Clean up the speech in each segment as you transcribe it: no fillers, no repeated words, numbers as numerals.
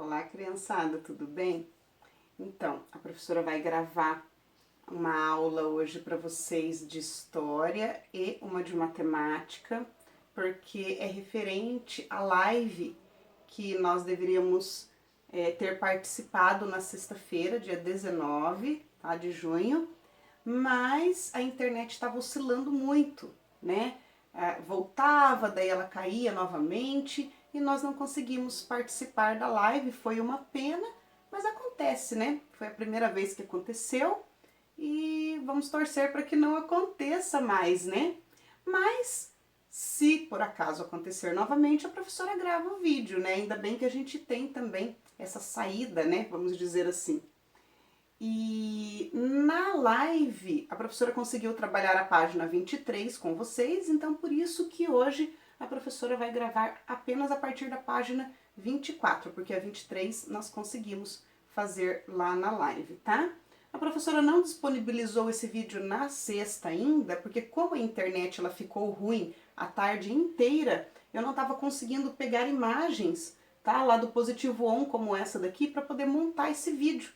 Olá, criançada, tudo bem? Então, a professora vai gravar uma aula hoje para vocês de história e uma de matemática, porque é referente à live que nós deveríamos ter participado na sexta-feira, dia 19, tá, de junho, mas a internet estava oscilando muito, né? Voltava, daí ela caía novamente e nós não conseguimos participar da live, foi uma pena, mas acontece, né? Foi a primeira vez que aconteceu e vamos torcer para que não aconteça mais, né? Mas se por acaso acontecer novamente, a professora grava o vídeo, né? Ainda bem que a gente tem também essa saída, né? Vamos dizer assim. E na live a professora conseguiu trabalhar a página 23 com vocês, então por isso que hoje a professora vai gravar apenas a partir da página 24, porque a 23 nós conseguimos fazer lá na live, tá? A professora não disponibilizou esse vídeo na sexta ainda, porque como a internet ela ficou ruim a tarde inteira, eu não estava conseguindo pegar imagens, tá? Lá do Positivo On, como essa daqui, para poder montar esse vídeo.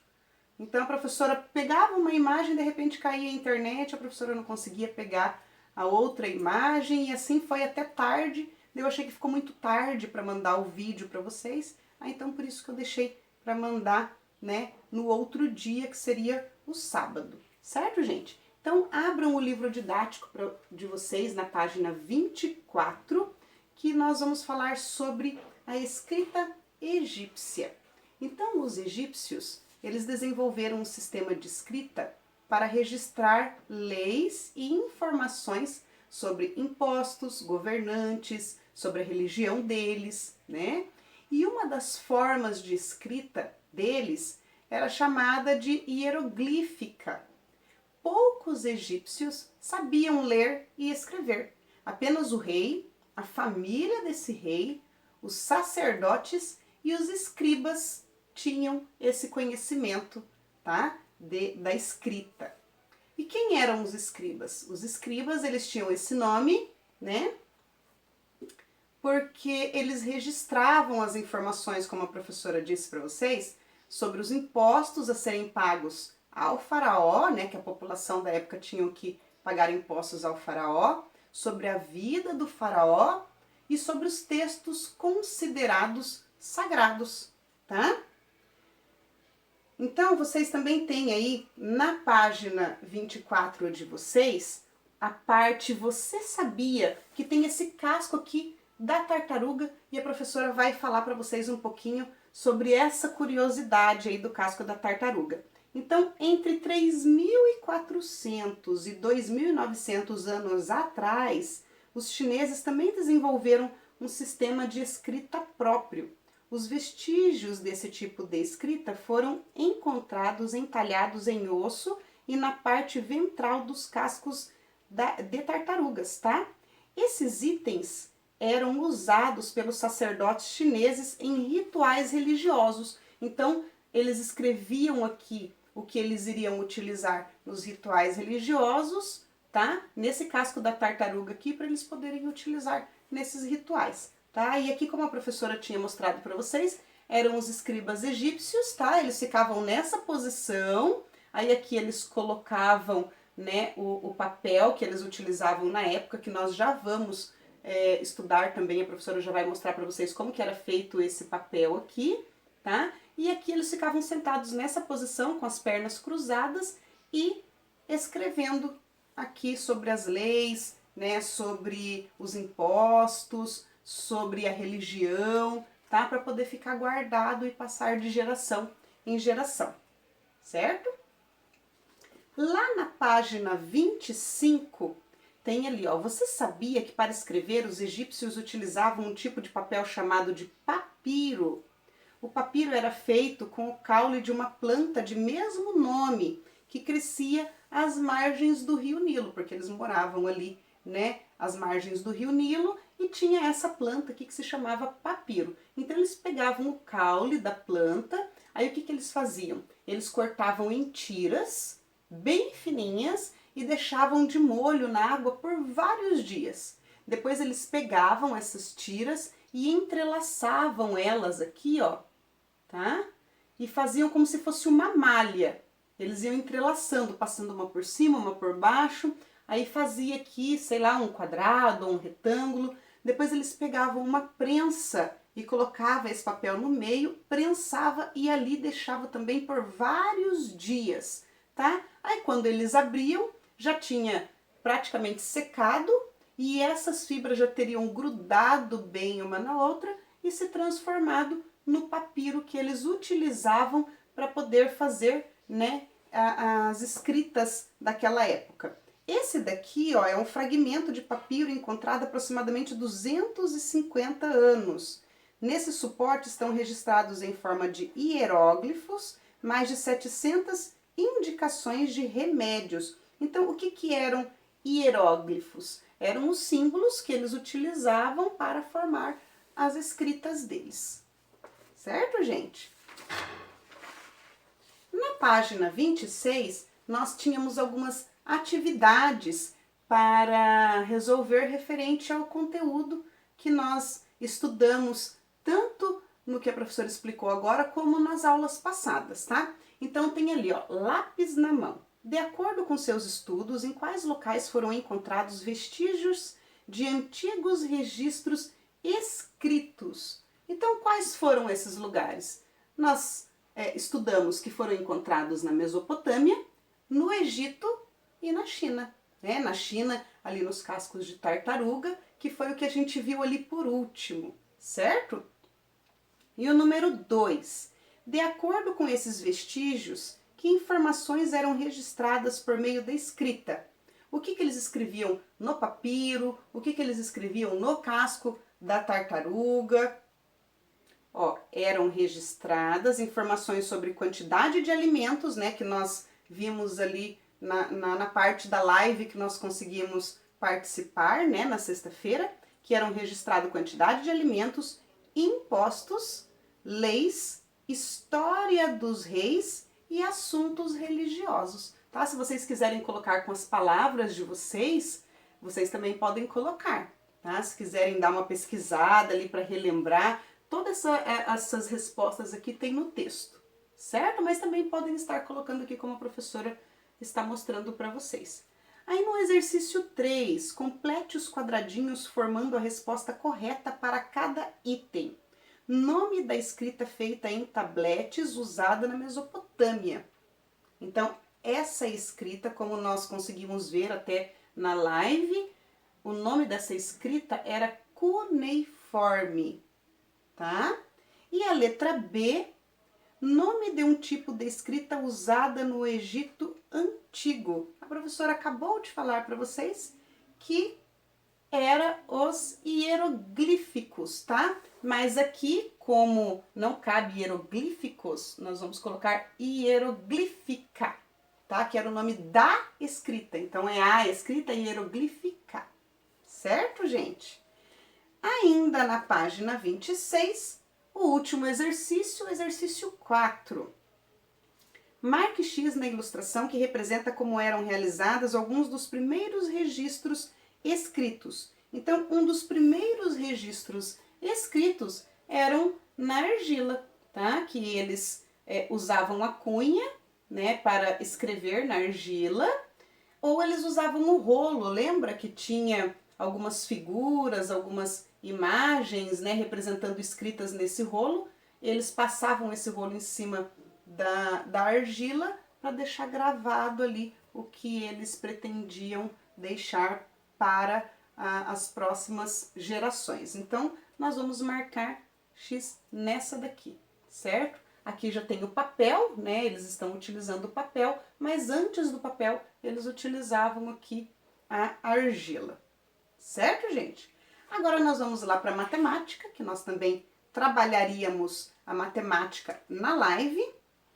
Então a professora pegava uma imagem, de repente caía a internet, a professora não conseguia pegar a outra imagem e assim foi até tarde. Eu achei que ficou muito tarde para mandar o vídeo para vocês, então por isso que eu deixei para mandar, né, no outro dia, que seria o sábado, certo, gente? Então abram o livro didático de vocês na página 24, que nós vamos falar sobre a escrita egípcia. Então os egípcios, eles desenvolveram um sistema de escrita para registrar leis e informações sobre impostos, governantes, sobre a religião deles, né? E uma das formas de escrita deles era chamada de hieroglífica. Poucos egípcios sabiam ler e escrever. Apenas o rei, a família desse rei, os sacerdotes e os escribas tinham esse conhecimento, tá? Da escrita. E quem eram os escribas? Os escribas, eles tinham esse nome, né? Porque eles registravam as informações, como a professora disse para vocês, sobre os impostos a serem pagos ao faraó, né? Que a população da época tinha que pagar impostos ao faraó, sobre a vida do faraó e sobre os textos considerados sagrados, tá? Então, vocês também têm aí na página 24 de vocês a parte "Você sabia?", que tem esse casco aqui da tartaruga, e a professora vai falar para vocês um pouquinho sobre essa curiosidade aí do casco da tartaruga. Então, entre 3.400 e 2.900 anos atrás, os chineses também desenvolveram um sistema de escrita próprio. Os vestígios desse tipo de escrita foram encontrados entalhados em osso e na parte ventral dos cascos de tartarugas, tá? Esses itens eram usados pelos sacerdotes chineses em rituais religiosos. Então, eles escreviam aqui o que eles iriam utilizar nos rituais religiosos, tá? Nesse casco da tartaruga aqui, para eles poderem utilizar nesses rituais. Tá? E aqui, como a professora tinha mostrado para vocês, eram os escribas egípcios, tá? Eles ficavam nessa posição, aí aqui eles colocavam, né, o papel que eles utilizavam na época, que nós já vamos estudar também, a professora já vai mostrar para vocês como que era feito esse papel aqui, tá? E aqui eles ficavam sentados nessa posição, com as pernas cruzadas e escrevendo aqui sobre as leis, né, sobre os impostos, sobre a religião, tá? Para poder ficar guardado e passar de geração em geração, certo? Lá na página 25, tem ali, ó, "Você sabia que para escrever os egípcios utilizavam um tipo de papel chamado de papiro? O papiro era feito com o caule de uma planta de mesmo nome, que crescia às margens do rio Nilo", porque eles moravam ali, né, às margens do rio Nilo, e tinha essa planta aqui que se chamava papiro. Então eles pegavam o caule da planta, aí o que que eles faziam? Eles cortavam em tiras bem fininhas e deixavam de molho na água por vários dias. Depois eles pegavam essas tiras e entrelaçavam elas aqui, ó, tá? E faziam como se fosse uma malha. Eles iam entrelaçando, passando uma por cima, uma por baixo, aí fazia aqui, sei lá, um quadrado ou um retângulo. Depois eles pegavam uma prensa e colocava esse papel no meio, prensava e ali deixava também por vários dias, tá? Aí quando eles abriam, já tinha praticamente secado e essas fibras já teriam grudado bem uma na outra e se transformado no papiro que eles utilizavam para poder fazer, né, as escritas daquela época. Esse daqui, ó, é um fragmento de papiro encontrado há aproximadamente 250 anos. Nesse suporte estão registrados em forma de hieróglifos mais de 700 indicações de remédios. Então, o que eram hieróglifos? Eram os símbolos que eles utilizavam para formar as escritas deles. Certo, gente? Na página 26, nós tínhamos algumas atividades para resolver referente ao conteúdo que nós estudamos tanto no que a professora explicou agora como nas aulas passadas, tá? Então tem ali, ó, lápis na mão. De acordo com seus estudos, em quais locais foram encontrados vestígios de antigos registros escritos? Então, quais foram esses lugares? Nós estudamos que foram encontrados na Mesopotâmia, no Egito e na China. Na China, ali nos cascos de tartaruga, que foi o que a gente viu ali por último, certo? E o número 2. De acordo com esses vestígios, que informações eram registradas por meio da escrita? O que eles escreviam no papiro? O que eles escreviam no casco da tartaruga? Ó, eram registradas informações sobre quantidade de alimentos, né, que nós vimos ali na parte da live que nós conseguimos participar, né, na sexta-feira, que eram registradas quantidade de alimentos, impostos, leis, história dos reis e assuntos religiosos, tá? Se vocês quiserem colocar com as palavras de vocês, vocês também podem colocar, tá? Se quiserem dar uma pesquisada ali para relembrar, todas essas respostas aqui tem no texto, certo? Mas também podem estar colocando aqui como a professora está mostrando para vocês. Aí no exercício 3, complete os quadradinhos formando a resposta correta para cada item. Nome da escrita feita em tabletes usada na Mesopotâmia. Então, essa escrita, como nós conseguimos ver até na live, o nome dessa escrita era cuneiforme, tá? E a letra B, nome de um tipo de escrita usada no Egito Antigo. A professora acabou de falar para vocês que era os hieroglíficos, tá? Mas aqui, como não cabe hieroglíficos, nós vamos colocar hieroglífica, tá? Que era o nome da escrita. Então, é a escrita hieroglífica, certo, gente? Ainda na página 26, o último exercício, o exercício 4. Marque X na ilustração que representa como eram realizadas alguns dos primeiros registros escritos. Então, um dos primeiros registros escritos eram na argila, tá? Que eles usavam a cunha, né, para escrever na argila, ou eles usavam o rolo. Lembra que tinha algumas figuras, algumas imagens, né, representando escritas nesse rolo? Eles passavam esse rolo em cima da argila para deixar gravado ali o que eles pretendiam deixar para as próximas gerações. Então, nós vamos marcar X nessa daqui, certo? Aqui já tem o papel, né? Eles estão utilizando o papel, mas antes do papel, eles utilizavam aqui a argila, certo, gente? Agora nós vamos lá para a matemática, que nós também trabalharíamos a matemática na live,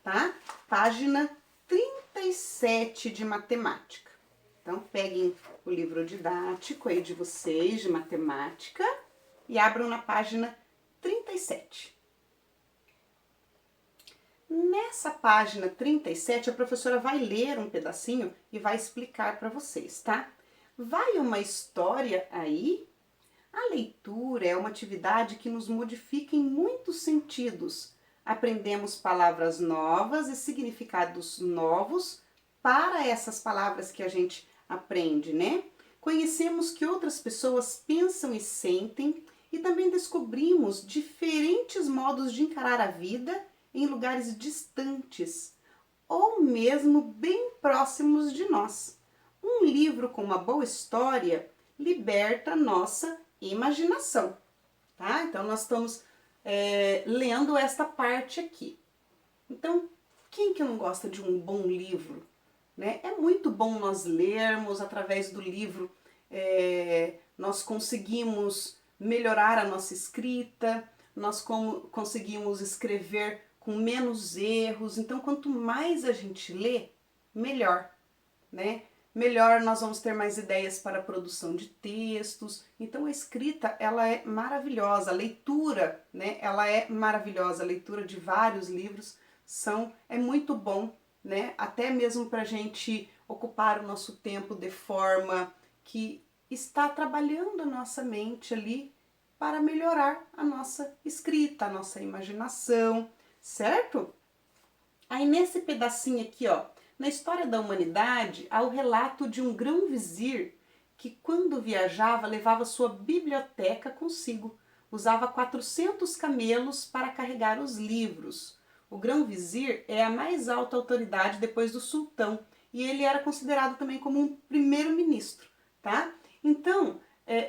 tá? Página 37 de matemática. Então, peguem o livro didático aí de vocês, de matemática, e abram na página 37. Nessa página 37, a professora vai ler um pedacinho e vai explicar para vocês, tá? Vai uma história aí? A leitura é uma atividade que nos modifica em muitos sentidos. aprendemos palavras novas e significados novos para essas palavras que a gente aprende, né? Conhecemos que outras pessoas pensam e sentem e também descobrimos diferentes modos de encarar a vida em lugares distantes ou mesmo bem próximos de nós. Um livro com uma boa história liberta nossa imaginação, tá? Então nós estamos lendo esta parte aqui. Então, quem que não gosta de um bom livro? Né? É muito bom nós lermos, através do livro nós conseguimos melhorar a nossa escrita, nós conseguimos escrever com menos erros. Então, quanto mais a gente lê, melhor, né? Melhor nós vamos ter mais ideias para a produção de textos. Então a escrita, ela é maravilhosa, a leitura, né, ela é maravilhosa, a leitura de vários livros é muito bom, né, até mesmo para a gente ocupar o nosso tempo de forma que está trabalhando a nossa mente ali para melhorar a nossa escrita, a nossa imaginação, certo? Aí nesse pedacinho aqui, ó, na história da humanidade, há o relato de um grão-vizir que, quando viajava, levava sua biblioteca consigo. Usava 400 camelos para carregar os livros. O grão-vizir é a mais alta autoridade depois do sultão e ele era considerado também como um primeiro-ministro, tá? Então,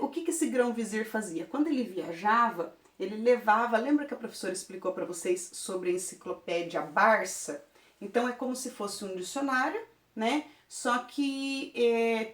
o que esse grão-vizir fazia? Quando ele viajava, ele levava... Lembra que a professora explicou para vocês sobre a enciclopédia Barça? Então é como se fosse um dicionário, né? Só que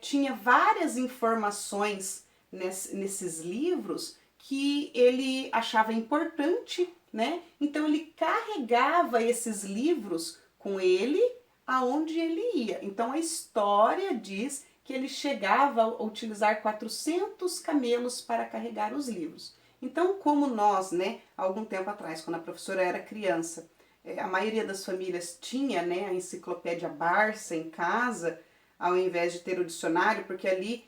tinha várias informações nesses livros que ele achava importante, né? Então ele carregava esses livros com ele aonde ele ia. Então a história diz que ele chegava a utilizar 400 camelos para carregar os livros. Então, como nós, né, há algum tempo atrás, quando a professora era criança, a maioria das famílias tinha, né, a enciclopédia Barça em casa, ao invés de ter o dicionário, porque ali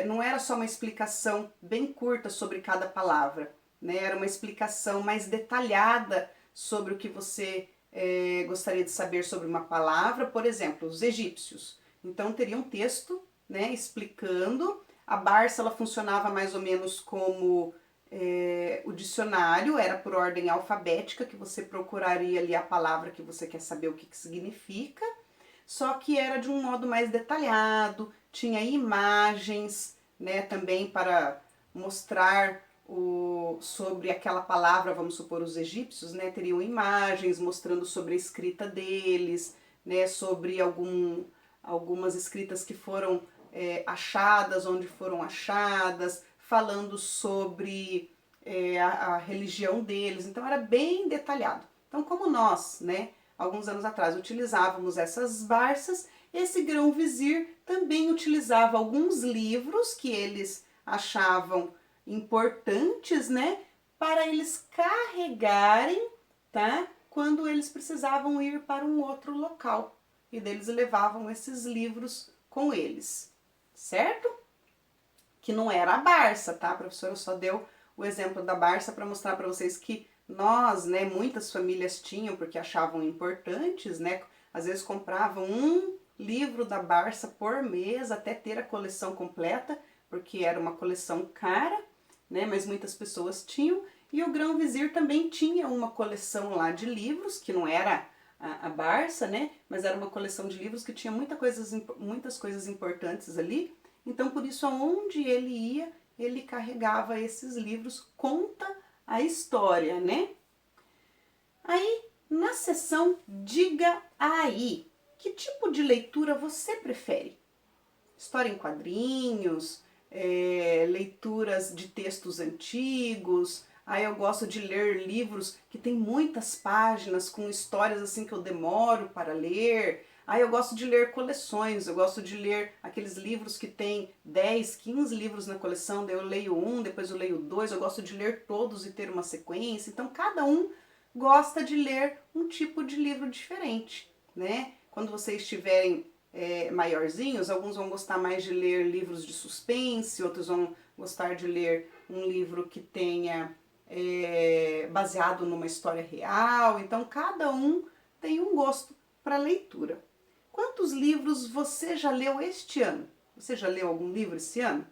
não era só uma explicação bem curta sobre cada palavra, né, era uma explicação mais detalhada sobre o que você gostaria de saber sobre uma palavra. Por exemplo, os egípcios. Então teria um texto, né, explicando. A Barça, ela funcionava mais ou menos como o dicionário, era por ordem alfabética, que você procuraria ali a palavra que você quer saber o que significa, só que era de um modo mais detalhado, tinha imagens, né, também para mostrar sobre aquela palavra. Vamos supor, os egípcios, né, teriam imagens mostrando sobre a escrita deles, né, sobre algumas escritas que foram achadas, onde foram achadas, falando sobre a religião deles. Então era bem detalhado. Então, como nós, né, alguns anos atrás utilizávamos essas Barças, esse grão-vizir também utilizava alguns livros que eles achavam importantes, né, para eles carregarem, tá, quando eles precisavam ir para um outro local. E deles levavam esses livros com eles, certo? Que não era a Barça, tá? A professora só deu o exemplo da Barça para mostrar para vocês que nós, né, muitas famílias tinham porque achavam importantes, né? Às vezes compravam um livro da Barça por mês até ter a coleção completa, porque era uma coleção cara, né? Mas muitas pessoas tinham. E o grão-vizir também tinha uma coleção lá de livros, que não era a Barça, né? Mas era uma coleção de livros que tinha muitas coisas importantes ali. Então, por isso, aonde ele ia, ele carregava esses livros, conta a história, né? Aí, na seção Diga Aí, que tipo de leitura você prefere? História em quadrinhos, leituras de textos antigos. Aí eu gosto de ler livros que tem muitas páginas, com histórias assim que eu demoro para ler. Aí eu gosto de ler coleções, eu gosto de ler aqueles livros que tem 10, 15 livros na coleção, daí eu leio um, depois eu leio dois, eu gosto de ler todos e ter uma sequência. Então cada um gosta de ler um tipo de livro diferente, né? Quando vocês estiverem maiorzinhos, alguns vão gostar mais de ler livros de suspense, outros vão gostar de ler um livro que tenha baseado numa história real. Então cada um tem um gosto para leitura. Quantos livros você já leu este ano? Você já leu algum livro esse ano?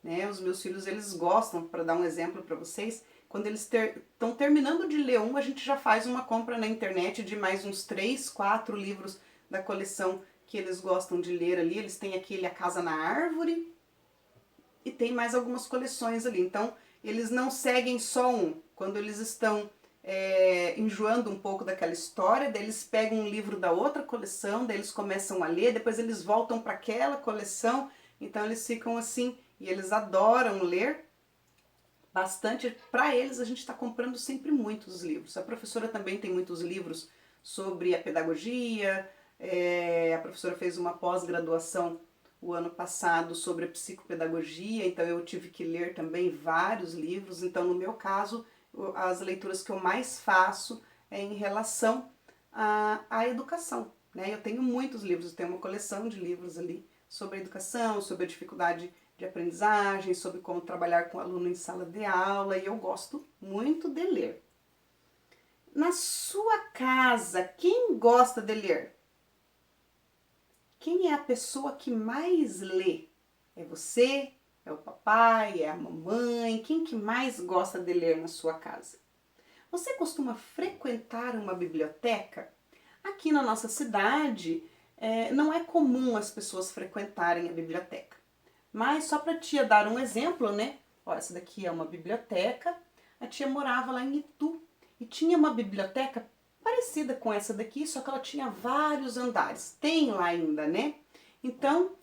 Né? Os meus filhos, eles gostam, para dar um exemplo para vocês, quando eles estão terminando de ler um, a gente já faz uma compra na internet de mais uns 3, 4 livros da coleção que eles gostam de ler ali. Eles têm aquele A Casa na Árvore e tem mais algumas coleções ali. Então, eles não seguem só um. Quando eles estão enjoando um pouco daquela história, daí eles pegam um livro da outra coleção, daí eles começam a ler, depois eles voltam para aquela coleção. Então, eles ficam assim, e eles adoram ler bastante. Para eles, a gente está comprando sempre muitos livros. A professora também tem muitos livros sobre a pedagogia. A professora fez uma pós-graduação o ano passado sobre a psicopedagogia, então eu tive que ler também vários livros. Então, no meu caso, as leituras que eu mais faço é em relação à educação, né? Eu tenho muitos livros, eu tenho uma coleção de livros ali sobre a educação, sobre a dificuldade de aprendizagem, sobre como trabalhar com aluno em sala de aula, e eu gosto muito de ler. Na sua casa, quem gosta de ler? Quem é a pessoa que mais lê? É você? É o papai? É a mamãe? Quem que mais gosta de ler na sua casa? Você costuma frequentar uma biblioteca? Aqui na nossa cidade, não é comum as pessoas frequentarem a biblioteca. Mas só para a tia dar um exemplo, né? Ó, essa daqui é uma biblioteca. A tia morava lá em Itu e tinha uma biblioteca parecida com essa daqui, só que ela tinha vários andares. Tem lá ainda, né? Então,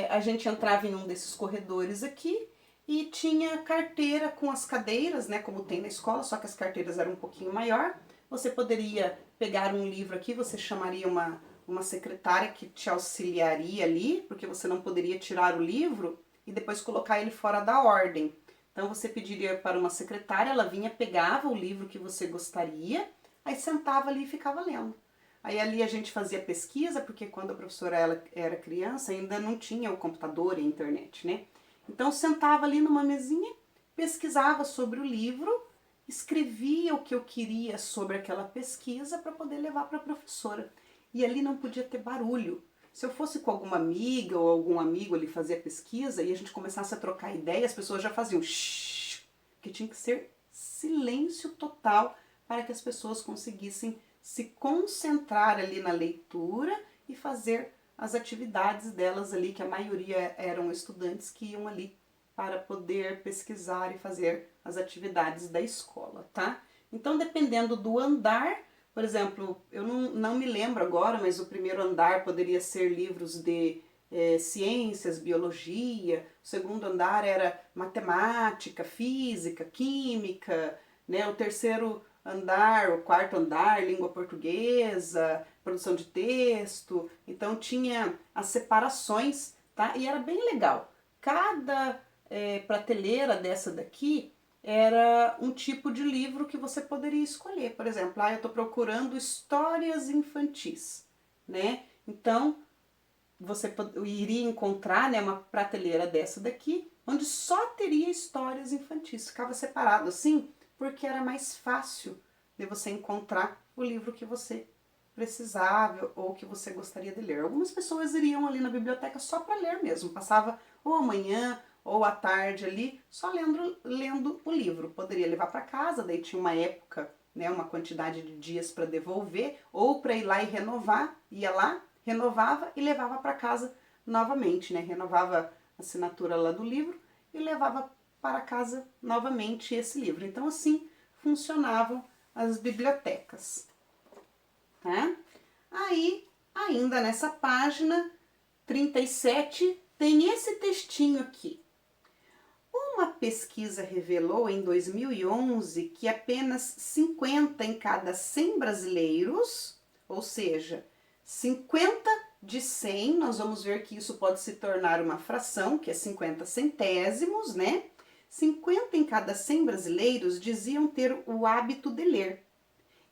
a gente entrava em um desses corredores aqui e tinha carteira com as cadeiras, né? Como tem na escola, só que as carteiras eram um pouquinho maior. Você poderia pegar um livro aqui, você chamaria uma secretária que te auxiliaria ali, porque você não poderia tirar o livro e depois colocar ele fora da ordem. Então você pediria para uma secretária, ela vinha, pegava o livro que você gostaria, aí sentava ali e ficava lendo. Aí ali a gente fazia pesquisa, porque quando a professora ela era criança ainda não tinha o computador e a internet, né? Então sentava ali numa mesinha, pesquisava sobre o livro, escrevia o que eu queria sobre aquela pesquisa para poder levar para a professora. E ali não podia ter barulho. Se eu fosse com alguma amiga ou algum amigo ali fazer a pesquisa e a gente começasse a trocar ideia, as pessoas já faziam shhh, que tinha que ser silêncio total para que as pessoas conseguissem se concentrar ali na leitura e fazer as atividades delas ali, que a maioria eram estudantes que iam ali para poder pesquisar e fazer as atividades da escola, tá? Então, dependendo do andar, por exemplo, eu não me lembro agora, mas o primeiro andar poderia ser livros de ciências, biologia, o segundo andar era matemática, física, química, né? O terceiro andar, o quarto andar, língua portuguesa, produção de texto. Então tinha as separações, tá? E era bem legal. Cada prateleira dessa daqui era um tipo de livro que você poderia escolher. Por exemplo, eu estou procurando histórias infantis, né? Então, você iria encontrar, né, uma prateleira dessa daqui, onde só teria histórias infantis. Ficava separado assim, porque era mais fácil de você encontrar o livro que você precisava ou que você gostaria de ler. Algumas pessoas iriam ali na biblioteca só para ler mesmo, passava ou amanhã ou à tarde ali, só lendo o livro. Poderia levar para casa, daí tinha uma época, né, uma quantidade de dias para devolver, ou para ir lá e renovar, ia lá, renovava e levava para casa novamente, né, renovava a assinatura lá do livro e levava para casa novamente esse livro. Então assim funcionavam as bibliotecas, tá? Aí, ainda nessa página 37, tem esse textinho aqui. Uma pesquisa revelou em 2011 que apenas 50 em cada 100 brasileiros, ou seja, 50 de 100, nós vamos ver que isso pode se tornar uma fração, que é 50 centésimos, né? 50 em cada 100 brasileiros diziam ter o hábito de ler.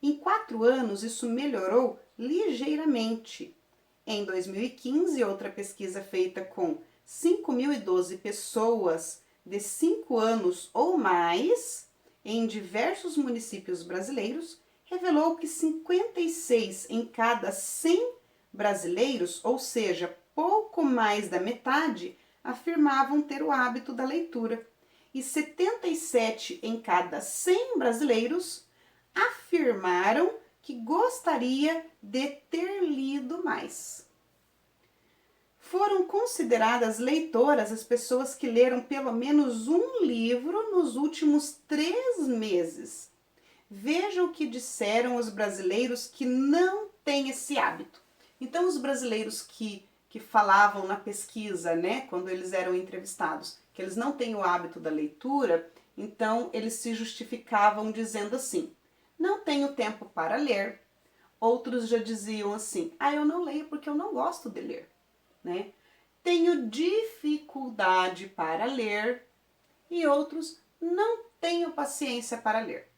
Em 4 anos, isso melhorou ligeiramente. Em 2015, outra pesquisa feita com 5.012 pessoas de 5 anos ou mais, em diversos municípios brasileiros, revelou que 56 em cada 100 brasileiros, ou seja, pouco mais da metade, afirmavam ter o hábito da leitura. E 77 em cada 100 brasileiros afirmaram que gostaria de ter lido mais. Foram consideradas leitoras as pessoas que leram pelo menos um livro nos últimos 3 meses. Veja o que disseram os brasileiros que não têm esse hábito. Então, os brasileiros que falavam na pesquisa, né, quando eles eram entrevistados, que eles não têm o hábito da leitura, então eles se justificavam dizendo assim: não tenho tempo para ler. Outros já diziam assim: eu não leio porque eu não gosto de ler, né? Tenho dificuldade para ler. E outros: não tenho paciência para ler,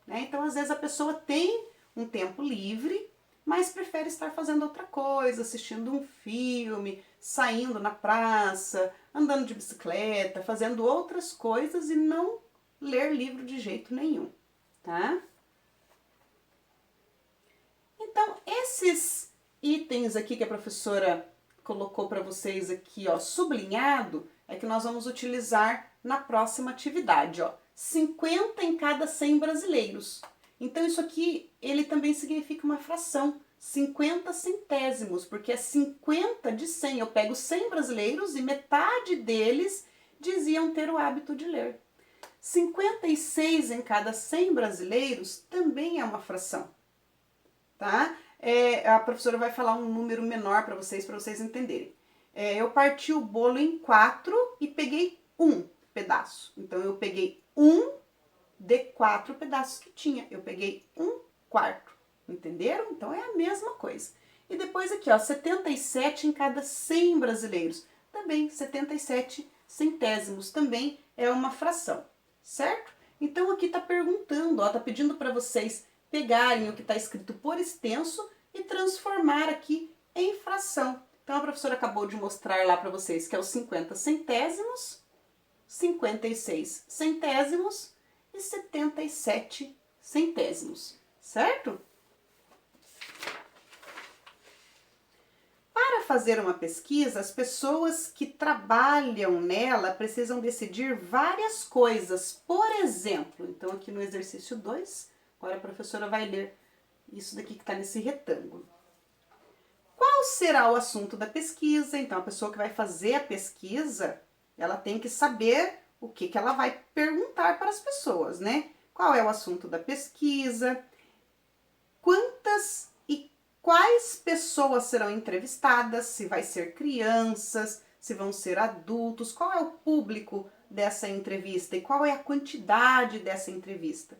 né? Então, às vezes a pessoa tem um tempo livre, mas prefere estar fazendo outra coisa, assistindo um filme, saindo na praça, andando de bicicleta, fazendo outras coisas e não ler livro de jeito nenhum, tá? Então, esses itens aqui que a professora colocou para vocês aqui, ó, sublinhado, é que nós vamos utilizar na próxima atividade, ó. 50 em cada 100 brasileiros. Então, isso aqui, ele também significa uma fração, 50 centésimos, porque é 50 de 100. Eu pego 100 brasileiros e metade deles diziam ter o hábito de ler. 56 em cada 100 brasileiros também é uma fração, tá? A professora vai falar um número menor para vocês entenderem. Eu parti o bolo em 4 e peguei um pedaço. Então, eu peguei um de 4 pedaços que tinha. Eu peguei 1/4. Entenderam? Então, é a mesma coisa. E depois aqui, ó, 77 em cada 100 brasileiros. Também 77 centésimos. Também é uma fração, certo? Então, aqui tá perguntando, ó, tá pedindo para vocês pegarem o que está escrito por extenso e transformar aqui em fração. Então, a professora acabou de mostrar lá para vocês que é os 50 centésimos, 56 centésimos e 77 centésimos, certo? Para fazer uma pesquisa, as pessoas que trabalham nela precisam decidir várias coisas. Por exemplo, então aqui no exercício 2, agora a professora vai ler isso daqui que está nesse retângulo. Qual será o assunto da pesquisa? Então, a pessoa que vai fazer a pesquisa, ela tem que saber o que ela vai perguntar para as pessoas, né? Qual é o assunto da pesquisa? Quantas e quais pessoas serão entrevistadas? Se vai ser crianças, se vão ser adultos? Qual é o público dessa entrevista e qual é a quantidade dessa entrevista?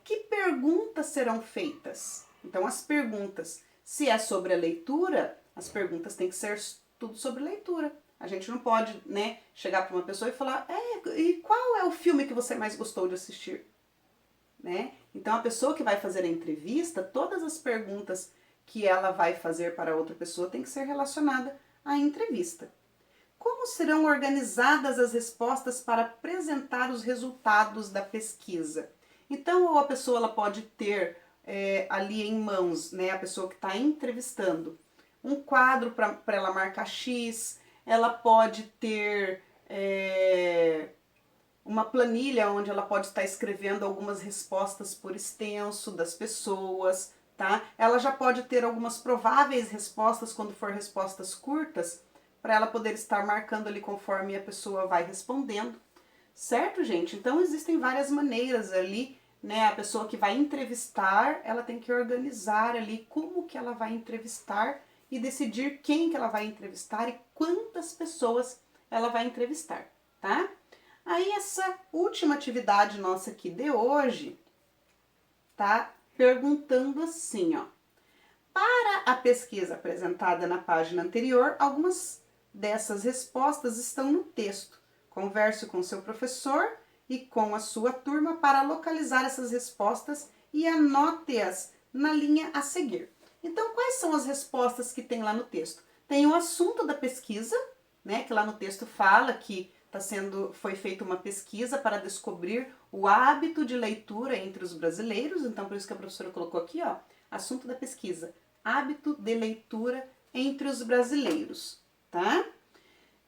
Que perguntas serão feitas? Então, as perguntas, se é sobre a leitura, as perguntas têm que ser tudo sobre leitura. A gente não pode, né, chegar para uma pessoa e falar: e qual é o filme que você mais gostou de assistir? Né? Então, a pessoa que vai fazer a entrevista, todas as perguntas que ela vai fazer para outra pessoa tem que ser relacionada à entrevista. Como serão organizadas as respostas para apresentar os resultados da pesquisa? Então, ou a pessoa ela pode ter ali em mãos, né, a pessoa que está entrevistando, um quadro para ela marcar X, ela pode ter uma planilha onde ela pode estar escrevendo algumas respostas por extenso das pessoas, tá? Ela já pode ter algumas prováveis respostas quando for respostas curtas, para ela poder estar marcando ali conforme a pessoa vai respondendo, certo, gente? Então, existem várias maneiras ali, né? A pessoa que vai entrevistar, ela tem que organizar ali como que ela vai entrevistar e decidir quem que ela vai entrevistar e quantas pessoas ela vai entrevistar, tá? Aí, essa última atividade nossa aqui de hoje, tá perguntando assim, ó. Para a pesquisa apresentada na página anterior, algumas dessas respostas estão no texto. Converse com seu professor e com a sua turma para localizar essas respostas e anote-as na linha a seguir. Então, quais são as respostas que tem lá no texto? Tem o assunto da pesquisa, né, que lá no texto fala que foi feita uma pesquisa para descobrir o hábito de leitura entre os brasileiros, então por isso que a professora colocou aqui, ó, assunto da pesquisa, hábito de leitura entre os brasileiros, tá?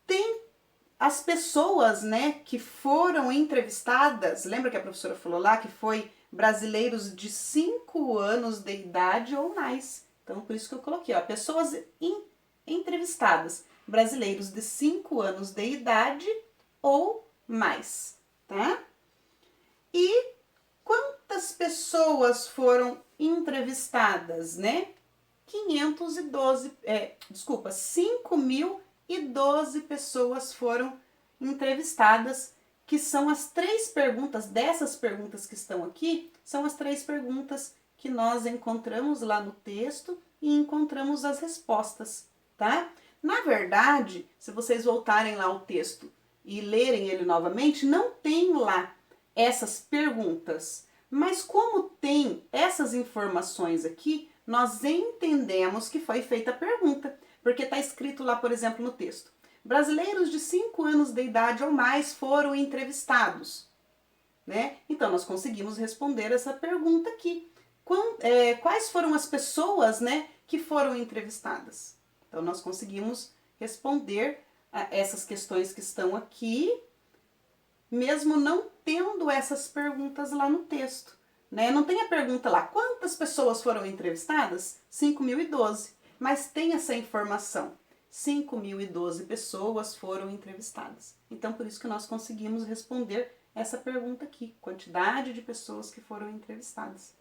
Tem as pessoas, né, que foram entrevistadas, lembra que a professora falou lá que foi brasileiros de 5 anos de idade ou mais. Então, por isso que eu coloquei, ó, pessoas entrevistadas, brasileiros de 5 anos de idade ou mais, tá? E quantas pessoas foram entrevistadas, né? 5.012 pessoas foram entrevistadas, que são as 3 perguntas, dessas perguntas que estão aqui, são as 3 perguntas que nós encontramos lá no texto e encontramos as respostas, tá? Na verdade, se vocês voltarem lá ao texto e lerem ele novamente, não tem lá essas perguntas, mas como tem essas informações aqui, nós entendemos que foi feita a pergunta, porque está escrito lá, por exemplo, no texto. Brasileiros de 5 anos de idade ou mais foram entrevistados, né? Então, nós conseguimos responder essa pergunta aqui. Quais foram as pessoas, né, que foram entrevistadas? Então, nós conseguimos responder a essas questões que estão aqui, mesmo não tendo essas perguntas lá no texto, né? Não tem a pergunta lá, quantas pessoas foram entrevistadas? 5.012, mas tem essa informação, 5.012 pessoas foram entrevistadas. Então, por isso que nós conseguimos responder essa pergunta aqui, quantidade de pessoas que foram entrevistadas.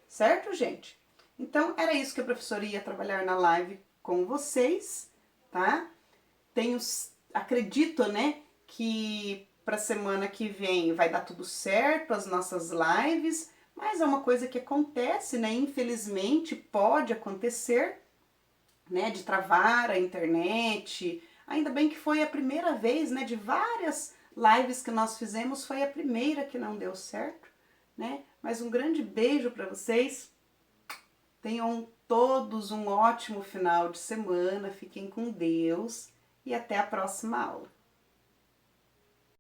Certo, gente? Então, era isso que a professora ia trabalhar na live com vocês, tá? Acredito, né, que para a semana que vem vai dar tudo certo, as nossas lives, mas é uma coisa que acontece, né? Infelizmente pode acontecer, né? De travar a internet. Ainda bem que foi a primeira vez, né? De várias lives que nós fizemos, foi a primeira que não deu certo, né? Mas um grande beijo para vocês. Tenham todos um ótimo final de semana. Fiquem com Deus e até a próxima aula.